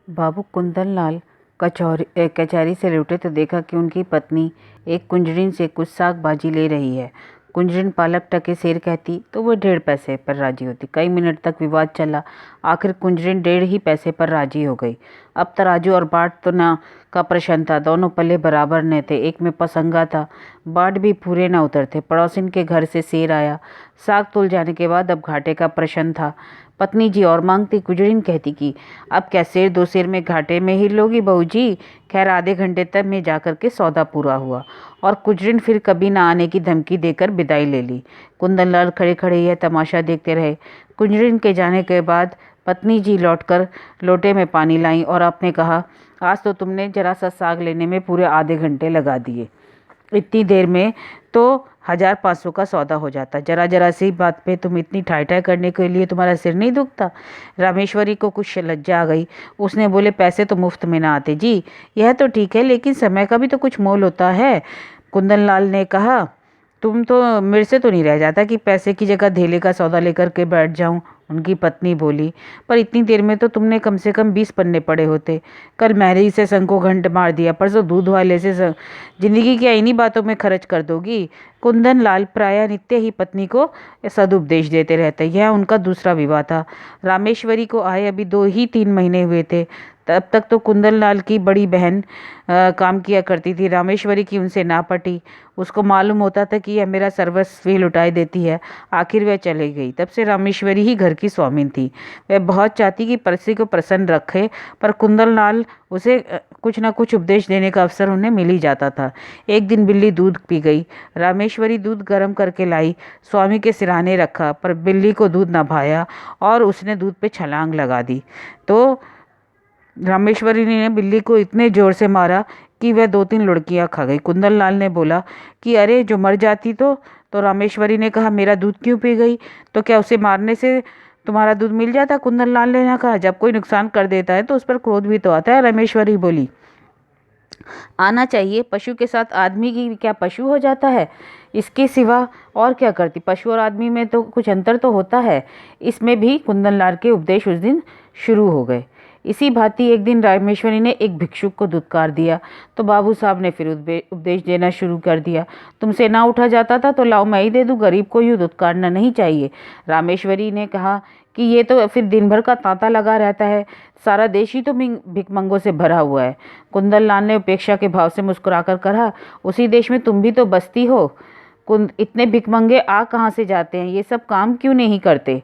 बाबू कुंदनलाल कचहरी से लौटे तो देखा कि उनकी पत्नी एक कुंजड़िन से कुछ साग बाजी ले रही है। कुंजड़िन पालक टके सेर कहती तो वो 1.5 पैसे पर राजी होती। कई मिनट तक विवाद चला। आखिर कुंजड़िन 1.5 पैसे पर राजी हो गई। अब तराजू और बाट तो ना का प्रश्न था। दोनों पल्ले बराबर न थे। एक में पसंगा था, बाट भी पूरे न उतरते। पड़ोसिन के घर से सेर आया। साग तोल जाने के बाद अब घाटे का प्रश्न था। पत्नी जी और मांगती। कुंजड़िन कहती कि अब क्या सेर 2 सेर में घाटे में ही लोगी बहू जी। खैर आधे घंटे तक में जाकर के सौदा पूरा हुआ और कुंजड़िन फिर कभी ना आने की धमकी देकर विदाई ले ली। कुंदनलाल खड़े खड़े यह तमाशा देखते रहे। कुंजड़िन के जाने के बाद पत्नी जी लौटकर लोटे में पानी लाई और आपने कहा, आज तो तुमने जरा सा साग लेने में पूरे आधे घंटे लगा दिए। इतनी देर में तो 1500 का सौदा हो जाता। जरा जरा सी बात पे तुम इतनी ठाई ठाई करने के लिए तुम्हारा सिर नहीं दुखता। रामेश्वरी को कुछ लज्जा आ गई। उसने बोले, पैसे तो मुफ्त में ना आते जी। यह तो ठीक है, लेकिन समय का भी तो कुछ मोल होता है। कुंदनलाल ने कहा, तुम तो मेरे से तो नहीं रह जाता कि पैसे की जगह धेले का सौदा लेकर के बैठ जाऊं। उनकी पत्नी बोली, पर इतनी देर में तो तुमने कम से कम 20 पन्ने पड़े होते। कल मैरी से संग को घंट मार दिया, परसों दूध वाले से जिंदगी क्या इन्हीं बातों में खर्च कर दोगी। कुंदनलाल प्रायः नित्य ही पत्नी को सदुपदेश देते रहते। यह उनका दूसरा विवाह था। रामेश्वरी को आए अभी 2 ही 3 महीने हुए थे। तब तक तो कुंदनलाल की बड़ी बहन काम किया करती थी। रामेश्वरी की उनसे ना पटी। उसको मालूम होता था कि यह मेरा सर्वस्व ही लुटाई देती है। आखिर वह चली गई। तब से रामेश्वरी ही घर की स्वामिन थी। वह बहुत चाहती कि परसी को प्रसन्न रखे, पर कुंदनलाल उसे कुछ न कुछ उपदेश देने का अवसर उन्हें मिल ही जाता था। एक दिन बिल्ली दूध पी गई। रामेश्वरी दूध गर्म करके लाई, स्वामी के सिरहाने रखा, पर बिल्ली को दूध न भाया और उसने दूध पे छलांग लगा दी। तो रामेश्वरी ने बिल्ली को इतने जोर से मारा कि वह 2-3 लुढ़कियां खा गई। कुंदनलाल ने बोला कि अरे जो मर जाती तो रामेश्वरी ने कहा, मेरा दूध क्यों पी गई? तो क्या उसे मारने से तुम्हारा दूध मिल जाता? कुंदनलाल ने ना कहा, जब कोई नुकसान कर देता है तो उस पर क्रोध भी तो आता है। रामेश्वरी बोली, आना चाहिए। पशु के साथ आदमी की क्या पशु हो जाता है? इसके सिवा और क्या करती? पशु और आदमी में तो कुछ अंतर तो होता है। इसमें भी कुंदनलाल के उपदेश उस दिन शुरू हो गए। इसी भांति एक दिन रामेश्वरी ने एक भिक्षुक को दुत्कार दिया तो बाबू साहब ने फिर उपदेश देना शुरू कर दिया। तुमसे ना उठा जाता था तो लाओ मैं ही दे दूं, गरीब को यूँ दुत्कारना नहीं चाहिए। रामेश्वरी ने कहा कि ये तो फिर दिन भर का तांता लगा रहता है, सारा देश ही तो भिकमंगों से भरा हुआ है। कुंदनलाल ने उपेक्षा के भाव से मुस्कुराकर कहा, उसी देश में तुम भी तो बसती हो। इतने भिकमंगे आ कहाँ से जाते हैं? ये सब काम क्यों नहीं करते?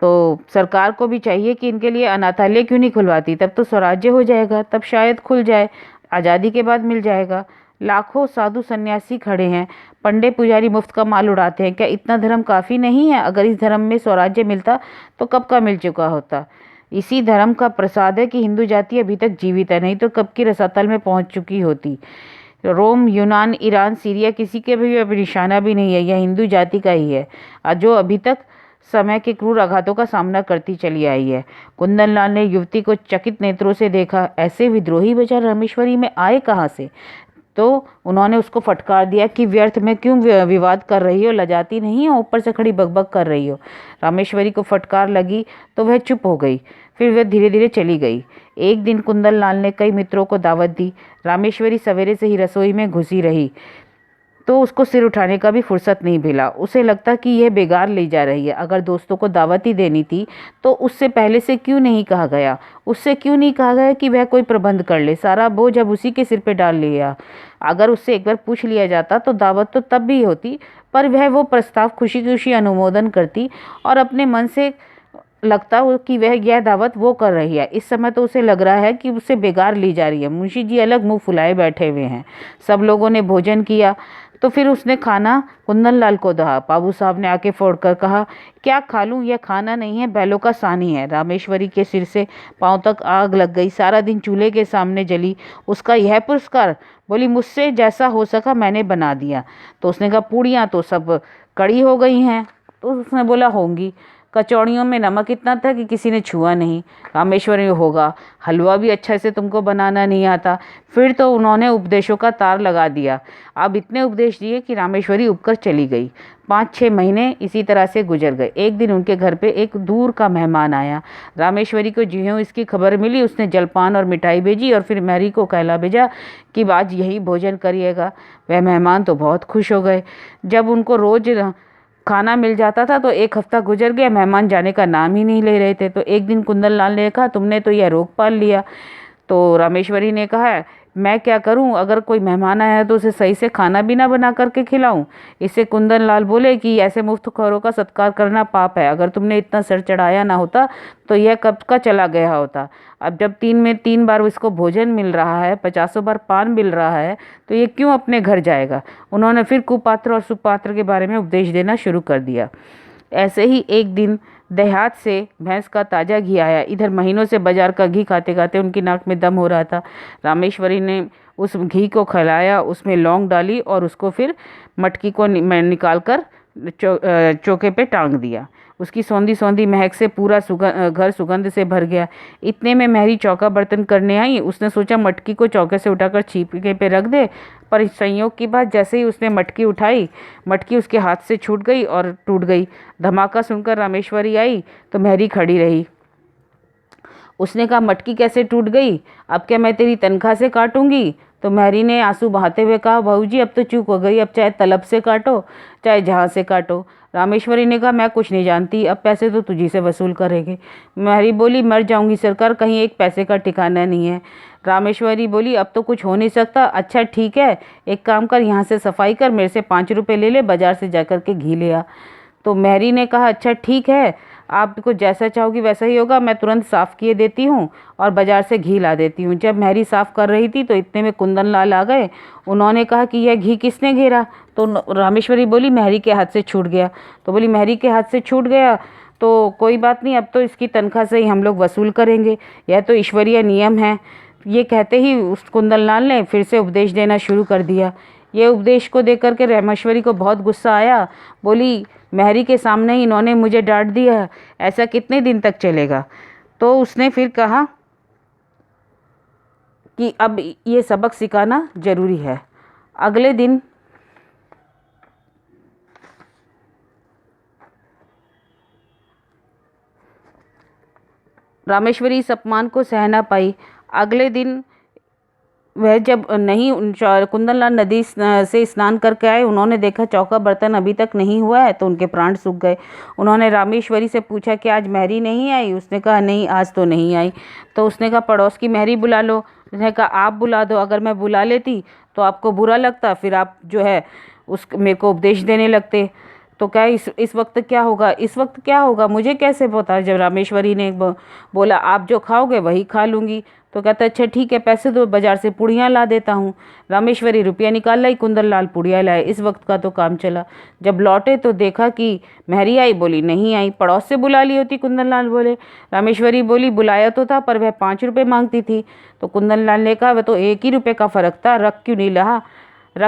तो सरकार को भी चाहिए कि इनके लिए अनाथालय क्यों नहीं खुलवाती? तब तो स्वराज्य हो जाएगा, तब शायद खुल जाए, आज़ादी के बाद मिल जाएगा। लाखों साधु सन्यासी खड़े हैं, पंडे पुजारी मुफ्त का माल उड़ाते हैं। क्या इतना धर्म काफ़ी नहीं है? अगर इस धर्म में स्वराज्य मिलता तो कब का मिल चुका होता। इसी धर्म का प्रसाद है कि हिंदू जाति अभी तक जीवित है, नहीं तो कब की रसातल में पहुंच चुकी होती। रोम, यूनान, ईरान, सीरिया किसी के भी अब निशाना भी नहीं है। यह हिंदू जाति का ही है जो अभी तक समय के क्रूर आघातों का सामना करती चली आई है। कुंदनलाल ने युवती को चकित नेत्रों से देखा। ऐसे विद्रोही विचार रामेश्वरी में आए कहाँ से? तो उन्होंने उसको फटकार दिया कि व्यर्थ में क्यों विवाद कर रही हो, लजाती नहीं हो, ऊपर से खड़ी बकबक कर रही हो। रामेश्वरी को फटकार लगी तो वह चुप हो गई। फिर वह धीरे धीरे चली गई। एक दिन कुंदनलाल ने कई मित्रों को दावत दी। रामेश्वरी सवेरे से ही रसोई में घुसी रही तो उसको सिर उठाने का भी फुर्सत नहीं मिला। उसे लगता कि यह बेगार ले जा रही है। अगर दोस्तों को दावत ही देनी थी तो उससे पहले से क्यों नहीं कहा गया? उससे क्यों नहीं कहा गया कि वह कोई प्रबंध कर ले? सारा बोझ अब उसी के सिर पे डाल लिया। अगर उससे एक बार पूछ लिया जाता तो दावत तो तब भी होती, पर वह वो प्रस्ताव खुशी खुशी अनुमोदन करती और अपने मन से लगता कि वह यह दावत वो कर रही है। इस समय तो उसे लग रहा है कि उसे बेगार ली जा रही है। मुंशी जी अलग मुंह फुलाए बैठे हुए हैं। सब लोगों ने भोजन किया तो फिर उसने खाना कुंदनलाल को दहा। बाबू साहब ने आके फोड़कर कहा, क्या खा लूं? यह खाना नहीं है, बैलों का सानी है। रामेश्वरी के सिर से पांव तक आग लग गई। सारा दिन चूल्हे के सामने जली। उसका यह पुरस्कार? बोली, मुझसे जैसा हो सका मैंने बना दिया। तो उसने कहा, पूड़ियाँ तो सब कड़ी हो गई हैं। तो उसने बोला, होंगी। कचौड़ियों में नमक इतना था कि किसी ने छुआ नहीं। रामेश्वरी होगा, हलवा भी अच्छा से तुमको बनाना नहीं आता। फिर तो उन्होंने उपदेशों का तार लगा दिया। अब इतने उपदेश दिए कि रामेश्वरी उबकर चली गई। 5-6 महीने इसी तरह से गुजर गए। एक दिन उनके घर पे एक दूर का मेहमान आया। रामेश्वरी को ज्यों इसकी खबर मिली, उसने जलपान और मिठाई भेजी और फिर मैरी को कहला भेजा कि आज यही भोजन करिएगा। वह मेहमान तो बहुत खुश हो गए। जब उनको रोज खाना मिल जाता था तो एक हफ्ता गुजर गया, मेहमान जाने का नाम ही नहीं ले रहे थे। तो एक दिन कुंदन लाल ने कहा, तुमने तो यह रोग पाल लिया। तो रामेश्वरी ने कहा, मैं क्या करूं, अगर कोई मेहमान आया है तो उसे सही से खाना भी ना बना करके खिलाऊं। इससे कुंदन लाल बोले कि ऐसे मुफ्तखोरों का सत्कार करना पाप है। अगर तुमने इतना सर चढ़ाया ना होता तो यह कब का चला गया होता। अब जब 3 में 3 बार इसको भोजन मिल रहा है, 50 बार पान मिल रहा है, तो ये क्यों अपने घर जाएगा। उन्होंने फिर कुपात्र और सुपात्र के बारे में उपदेश देना शुरू कर दिया। ऐसे ही एक दिन देहात से भैंस का ताज़ा घी आया। इधर महीनों से बाजार का घी खाते खाते उनकी नाक में दम हो रहा था। रामेश्वरी ने उस घी को खिलाया, उसमें लौंग डाली और उसको फिर मटकी को निकाल कर चौके पे टांग दिया। उसकी सौंधी सौंधी महक से पूरा घर सुगंध से भर गया। इतने में मैरी चौका बर्तन करने आई। उसने सोचा मटकी को चौके से उठाकर छीपके पे रख दे, पर इस संयोग की बात, जैसे ही उसने मटकी उठाई, मटकी उसके हाथ से छूट गई और टूट गई। धमाका सुनकर रामेश्वरी आई तो मैरी खड़ी रही। उसने कहा, मटकी कैसे टूट गई, अब क्या मैं तेरी तनख्वाह से काटूंगी। तो मैरी ने आंसू बहाते हुए कहा, बहू जी अब तो चूक हो गई, अब चाहे तलब से काटो चाहे जहाँ से काटो। रामेश्वरी ने कहा, मैं कुछ नहीं जानती, अब पैसे तो तुझी से वसूल करेंगे। मैरी बोली, मर जाऊंगी सरकार, कहीं एक पैसे का ठिकाना नहीं है। रामेश्वरी बोली, अब तो कुछ हो नहीं सकता। अच्छा ठीक है, एक काम कर, यहाँ से सफाई कर, मेरे से 5 रुपये ले ले, बाजार से जाकर के घी ले आ। तो मैरी ने कहा, अच्छा ठीक है, आपको जैसा चाहोगी वैसा ही होगा, मैं तुरंत साफ़ किए देती हूँ और बाज़ार से घी ला देती हूँ। जब मैरी साफ़ कर रही थी तो इतने में कुंदन लाल आ गए। उन्होंने कहा कि यह घी किसने घेरा। तो रामेश्वरी बोली, मैरी के हाथ से छूट गया। तो बोली, मैरी के हाथ से छूट गया तो कोई बात नहीं, अब तो इसकी तनख्वाह से ही हम लोग वसूल करेंगे, यह तो ईश्वरीय नियम है। ये कहते ही उस कुंदन लाल ने फिर से उपदेश देना शुरू कर दिया। ये उपदेश को देख करके रामेश्वरी को बहुत गुस्सा आया। बोली, मैरी के सामने ही इन्होंने मुझे डांट दिया, ऐसा कितने दिन तक चलेगा। तो उसने फिर कहा कि अब ये सबक सिखाना जरूरी है। अगले दिन रामेश्वरी इस अपमान को सह ना पाई। अगले दिन वह जब नहीं कुंदनलाल नदी से स्नान करके आए, उन्होंने देखा चौका बर्तन अभी तक नहीं हुआ है, तो उनके प्राण सूख गए। उन्होंने रामेश्वरी से पूछा कि आज मैरी नहीं आई। उसने कहा, नहीं आज तो नहीं आई। तो उसने कहा, पड़ोस की मैरी बुला लो। उसने कहा, आप बुला दो, अगर मैं बुला लेती तो आपको बुरा लगता, फिर आप जो है उस मेरे को उपदेश देने लगते। तो क्या इस वक्त क्या होगा, इस वक्त क्या होगा मुझे कैसे पता। जब रामेश्वरी ने बोला, आप जो खाओगे वही खा लूँगी। तो कहता, अच्छा ठीक है, पैसे दो, बाजार से पुड़ियाँ ला देता हूँ। रामेश्वरी रुपया निकाल लाई, कुंदन लाल पुड़िया लाए। इस वक्त का तो काम चला। जब लौटे तो देखा कि मैरी आई, बोली नहीं आई। पड़ोस से बुला ली होती, कुंदन लाल बोले। रामेश्वरी बोली, बुलाया तो था पर वह 5 रुपये मांगती थी। तो कुंदन लाल ने कहा, वह तो 1 ही रुपये का फ़र्क था, रख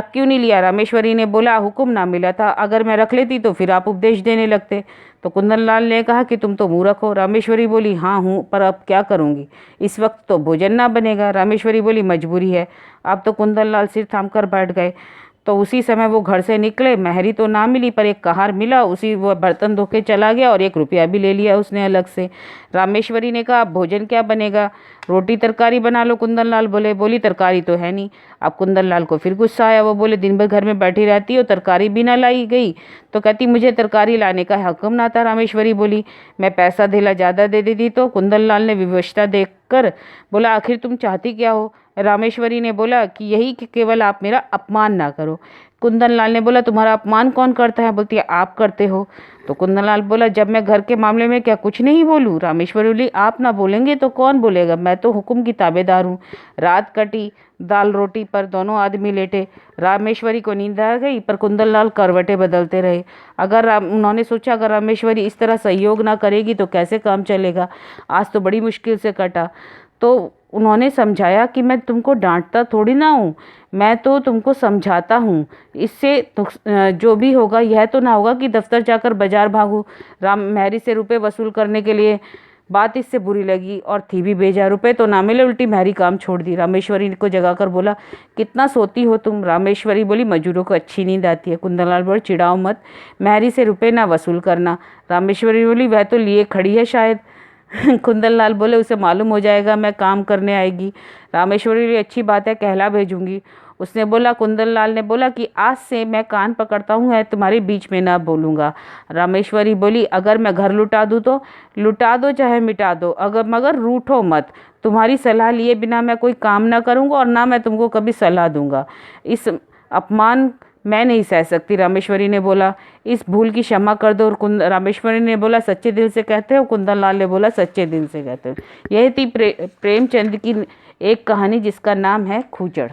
क्यों नहीं लिया। रामेश्वरी ने बोला, हुक्म ना मिला था, अगर मैं रख लेती तो फिर आप उपदेश देने लगते। तो कुंदन लाल ने कहा कि तुम तो मूर्ख हो। रामेश्वरी बोली, हाँ हूँ, पर अब क्या करूँगी, इस वक्त तो भोजन ना बनेगा। रामेश्वरी बोली, मजबूरी है। अब तो कुंदन लाल सिर थाम कर बैठ गए। तो उसी समय वो घर से निकले। महरी तो ना मिली पर एक कहार मिला, उसी वो बर्तन धो के चला गया और 1 रुपया भी ले लिया उसने अलग से। रामेश्वरी ने कहा, अब भोजन क्या बनेगा, रोटी तरकारी बना लो। कुंदन लाल बोली तरकारी तो है नहीं। अब कुंदन लाल को फिर गुस्सा आया। वो बोले, दिन भर घर में बैठी रहती हो, तरकारी भी ना लाई गई। तो कहती, मुझे तरकारी लाने का हुक्म ना था। रामेश्वरी बोली, मैं पैसा धेला ज़्यादा दे देती तो। कुंदन लाल ने विवशता देखकर बोला, आखिर तुम चाहती क्या हो। रामेश्वरी ने बोला कि यही कि केवल आप मेरा अपमान ना करो। कुंदन लाल ने बोला, तुम्हारा अपमान कौन करता है। बोलती है, आप करते हो। तो कुंदन लाल बोला, जब मैं घर के मामले में क्या कुछ नहीं बोलूँ। रामेश्वरी बोली, आप ना बोलेंगे तो कौन बोलेगा, मैं तो हुक्म की ताबेदार हूँ। रात कटी, दाल रोटी पर दोनों आदमी लेटे। रामेश्वरी को नींद आ गई पर कुंदन लाल करवटें बदलते रहे। उन्होंने सोचा, अगर रामेश्वरी इस तरह सहयोग ना करेगी तो कैसे काम चलेगा। आज तो बड़ी मुश्किल से कटा। तो उन्होंने समझाया कि मैं तुमको डांटता थोड़ी ना हूँ, मैं तो तुमको समझाता हूँ। इससे जो भी होगा यह तो ना होगा कि दफ्तर जाकर बाजार भागूं राम मैरी से रुपए वसूल करने के लिए। बात इससे बुरी लगी और थी भी बेजार। रुपए तो ना मिले, उल्टी मैरी काम छोड़ दी। रामेश्वरी को जगाकर बोला, कितना सोती हो तुम? रामेश्वरी बोली, मजूरों को अच्छी नींद आती है। कुंदनलाल बोले, चिढ़ाओ मत, मैरी से रुपए ना वसूल करना। रामेश्वरी बोली, वह तो लिए खड़ी है शायद। कुंदनलाल बोले, उसे मालूम हो जाएगा मैं काम करने आएगी। रामेश्वरी बोली, अच्छी बात है, कहला भेजूंगी। उसने बोला, कुंदनलाल ने बोला कि आज से मैं कान पकड़ता हूँ, है तुम्हारे बीच में ना बोलूँगा। रामेश्वरी बोली, अगर मैं घर लुटा दूँ तो? लुटा दो चाहे मिटा दो, अगर मगर रूठो मत। तुम्हारी सलाह लिए बिना मैं कोई काम ना करूँगा और ना मैं तुमको कभी सलाह दूंगा। इस अपमान मैं नहीं सह सकती। रामेश्वरी ने बोला, इस भूल की क्षमा कर दो। और रामेश्वरी ने बोला, सच्चे दिल से कहते हो? कुंदनलाल ने बोला, सच्चे दिल से कहते हो। यह थी प्रेमचंद की एक कहानी जिसका नाम है खूचड़।